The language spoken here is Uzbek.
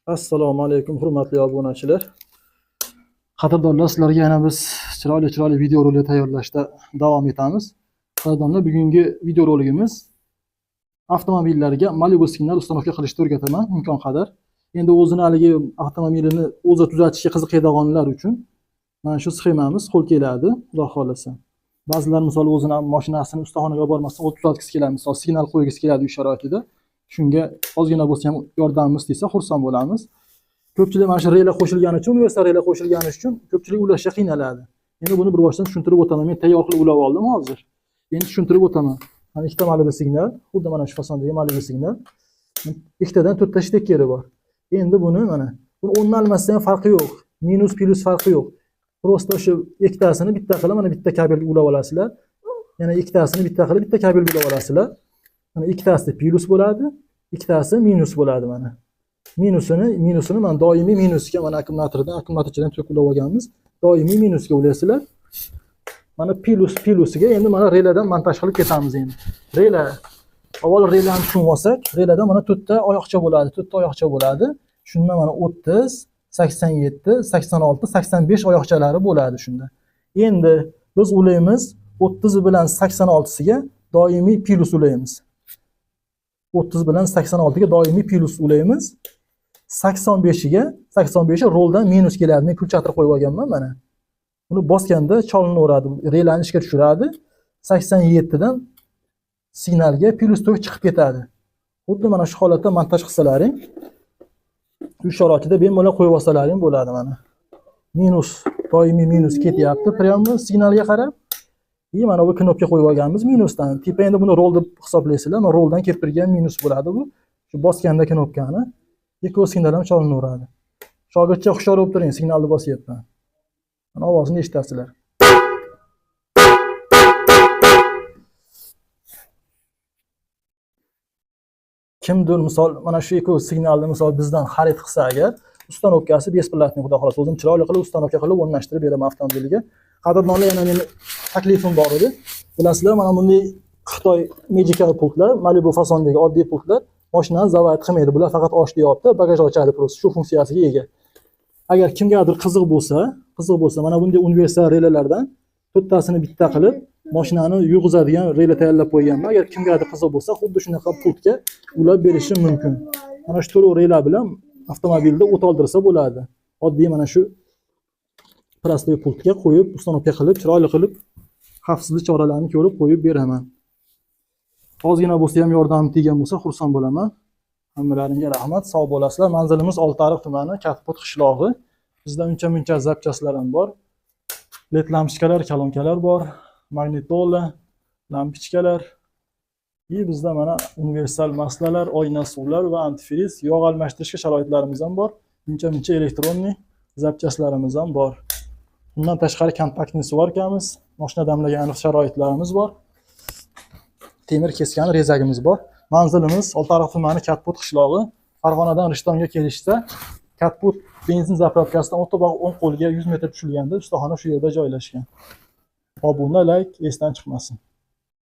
Assalomu alaykum hurmatli obunachilar. Qadrdonlar, sizlarga yana biz chiroyli video rolik tayyorlashda davom etamiz. Qadrdonlar, bugungi video roligimiz avtomobillarga Malibu signal ustanovka qilishni o'rgataman imkon qadar. Endi o'zini haligi avtomobilini o'zi tuzatishga qiziqadiganlar uchun mana shu sxemamiz qo'l keladi, xudo xolasa. Ba'zilar misol o'zini mashinasini ustaxonaga olib bormasdan o'zi tuzatgisi keladi, misol signal qo'ygisi keladi uy sharoitida. Shunga ozgina bo'lsa ham yordamimiz tegsa xursand bo'lamiz. Ko'pchilik mana shu reylar qo'shilgani uchun, universal reylar qo'shilgani uchun ko'pchilik ulashga qiynaladi. Endi buni bir boshdan tushuntirib o'taman. Men tayyor qilib ulab oldim hozir. Endi tushuntirib o'taman. Mana ikkita Malibu signal, xuddi mana shu fasondagi Malibu signal. Ikkitadan to'rtta shtekeri bor. Endi buni mana buni o'rnini almashsa ham farqi yo'q. Minus plus farqi yo'q. Prosta shu ikkitasini bitta qilib mana bitta kabelga ulab olasizlar. Yana ikkitasini bitta qilib bitta kabelga ulab olasizlar. Mana ikkitasi plus bo'ladi, ikkitasi minus bo'ladi mana. Minusini mana doimiy minusga mana akkumulyatordan to'kilib olganmiz. Doimiy minusga ulasizlar. Mana plusiga endi mana relardan montaj qilib ketamiz endi. Relar avval relarni tushunib olsak, relardan mana 4 ta oyoqcha bo'ladi, 4 ta oyoqcha bo'ladi. Shunda mana 30, 87, 86, 85 oyoqchalari bo'ladi shunda. Endi biz ulaymiz 30 bilan 86siga doimiy plus ulaymiz. 30 bilan 86 ga doimiy plus ulaymiz. 85 roldan minus keladi. Men kulchatir qo'yib olganman mana. Buni bosganda cholinaveradi, relarni ishga tushiradi. 87 dan signalga plus tok chiqib ketadi. Xuddi mana shu holatda montaj qilsalaring, uy sharoitida bemalol qo'yib olsalaring bo'ladi mana. Minus, doimiy minus ketyapti, prямо signalga qarab. Mana bu knopka qo'yib olganmiz minusdan. Tipa endi buni rol deb hisoblaysizlar. Mana roldan kelib turgan minus bo'ladi bu. Shu bosganda knopkani ikkovi signal ham cholinaveradi. Shogirdcha hushyor bo'lib turing, signalni bosyapman. Mana ovozini eshitasizlar. Kimdir misol mana shu ikkovi signalni misol bizdan xarid qilsa agar, ustanovkasi besplatniy, xudo xolasa o'zim chiroyli qilib ustanovka qilib o'rnashtirib beraman avtomobiliga. Qadrdonlar, yana meni taklifim bor edi. Bilasizlar, mana bunday Xitoy Magical pultlar, Malibu fasondagi oddiy pultlar mashinani zavat qilmaydi. Bular faqat och deyapti, bagaj ochadi prosta, shu funksiyasiga ega. Agar kimgadir qiziq bo'lsa, mana bunday universal reylardan to'rttasini bitta qilib mashinani yurg'izadigan reylar tayyorlab qo'yganman. Agar kimgadir qiziq bo'lsa, xuddi shunaqa pultga ulab berishim mumkin. Mana shu to'rtta reylar bilan avtomobilda o't oldirsa bo'ladi. Oddiy mana shu prostoy pultga qo'yib, ustanovka qilib, chiroyli qilib, xavfsizlik choralarini ko'rib qo'yib beraman. Ozgina bo'lsa ham yordam teggan bo'lsa xursand bo'laman. Hammalaringga rahmat, sog' bo'lasizlar. Manzilimiz Oltiariq tumani, Kattapot qishlog'i. Bizda uncha zapchastlar ham bor. LED lampochkalar, kolonkalar bor, magnitola, lampochkalar. Bizda mana universal maslalar, oyna suvlar va antifriz, yog' almashtirishga sharoitlarimiz ham bor. Uncha elektronniy zapchastlarimiz ham bor. Bundan tashqari kompaktniy suvarkamiz, mashina damlagan sharoitlarimiz bor. Temir kesgan rezagimiz bor. Manzilimiz Oltiariq tumani Kattapot qishlog'i. Farg'onadan Rishtonga kelishsa, Kattapot benzin zapravkasidan o'tobog' 10 qo'lga 100 metr tushilganda ustaxona shu yerda joylashgan. Obuna, like esdan chiqmasin.